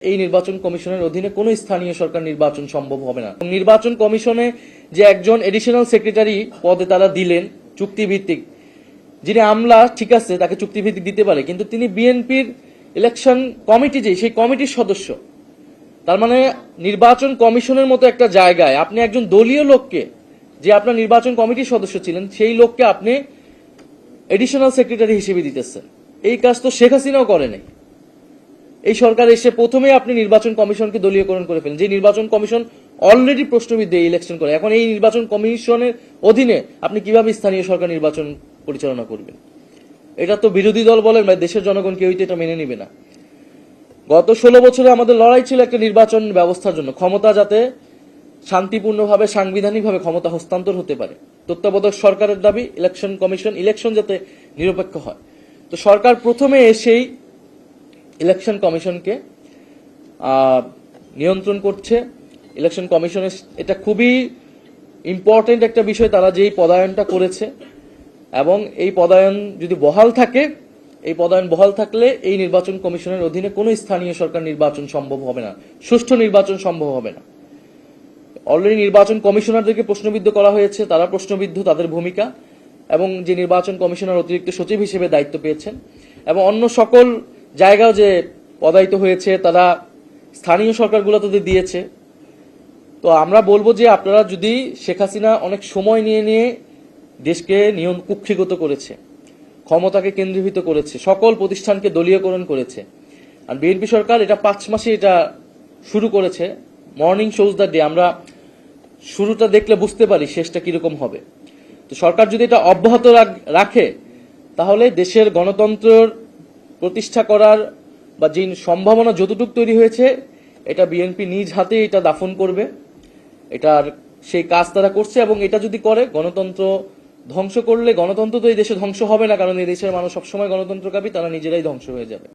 এই নির্বাচন কমিশনের অধীনে কোনো স্থানীয় সরকার নির্বাচন সম্ভব হবে না। নির্বাচন কমিশনে যে একজন এডিশনাল সেক্রেটারি পদে তারা দিলেন চুক্তিভিত্তিক, যিনি আমলা, ঠিক আছে, তাকে চুক্তিভিত্তিক দিতে পারে, কিন্তু তিনি বিএনপির ইলেকশন কমিটি, যে সেই কমিটির সদস্য। তার মানে নির্বাচন কমিশনের মতো একটা জায়গায় আপনি একজন দলীয় লোককে, যে আপনার নির্বাচন কমিটির সদস্য ছিলেন, সেই লোককে আপনি এডিশনাল সেক্রেটারি হিসেবে দিতেছেন। এই কাজ তো শেখ হাসিনাও করেনি। এই সরকার এসে প্রথমে আপনি নির্বাচন কমিশনকে দলীয়করণ করে ফেলেন, যে নির্বাচন কমিশন অলরেডি প্রশ্নবিদ্ধ ইলেকশন করে। এখন এই নির্বাচন কমিশনের অধীনে আপনি কিভাবে স্থানীয় সরকার নির্বাচন পরিচালনা করবেন? এটা তো বিরোধী দল বলেন বা দেশের জনগণ কেউই তো এটা মেনে নিবে না। গত 16 বছরে আমাদের লড়াই ছিল একটা নির্বাচন ব্যবস্থার জন্য, ক্ষমতা যাতে শান্তিপূর্ণভাবে সাংবিধানিকভাবে ক্ষমতা হস্তান্তর হতে পারে। তত্ত্বাবধায়ক সরকারের দাবি ইলেকশন কমিশন, ইলেকশন যাতে নিরপেক্ষ হয়। তো সরকার প্রথমে এসেই ইলেকশন কমিশনকে নিয়ন্ত্রণ করছে। ইলেকশন কমিশনের এটা খুবই ইম্পর্টেন্ট একটা বিষয়, তারা যেই পদায়নটা করেছে, এবং এই পদায়ন যদি বহাল থাকে, এই পদায়ন বহাল থাকলে এই নির্বাচন কমিশনের অধীনে কোনো স্থানীয় সরকার নির্বাচন সম্ভব হবে না, সুষ্ঠু নির্বাচন সম্ভব হবে না। অলরেডি নির্বাচন কমিশনারদেরকে প্রশ্নবিদ্ধ করা হয়েছে, তারা প্রশ্নবিদ্ধ, তাদের ভূমিকা, এবং যে নির্বাচন কমিশনার অতিরিক্ত সচিব হিসেবে দায়িত্ব পেয়েছেন, এবং অন্য সকল জায়গাও যে পদায়িত হয়েছে, তারা স্থানীয় সরকারগুলো তাদের দিয়েছে। তো আমরা বলবো যে আপনারা, যদি শেখ হাসিনা অনেক সময় নিয়ে নিয়ে দেশকে কুক্ষিগত করেছে, ক্ষমতাকে কেন্দ্রীভূত করেছে, সকল প্রতিষ্ঠানকে দলীয়করণ করেছে, আর বিএনপি সরকার এটা 5 মাসে এটা শুরু করেছে। মর্নিং শোজ দ্য ডে, আমরা শুরুটা দেখলে বুঝতে পারি শেষটা কিরকম হবে। তো সরকার যদি এটা অব্যাহত রাখে, তাহলে দেশের গণতন্ত্রের প্রতিষ্ঠা করার বা যে সম্ভাবনা যতটুকু তৈরি হয়েছে, এটা বিএনপি নিজ হাতে এটা দাফন করবে। এটার সেই কাজ তারা করছে, এবং এটা যদি করে, গণতন্ত্র ধ্বংস করলে, গণতন্ত্র তো এই দেশে ধ্বংস হবে না, কারণ এই দেশের মানুষ সবসময় গণতন্ত্রকামী, তারা নিজেরাই ধ্বংস হয়ে যাবে।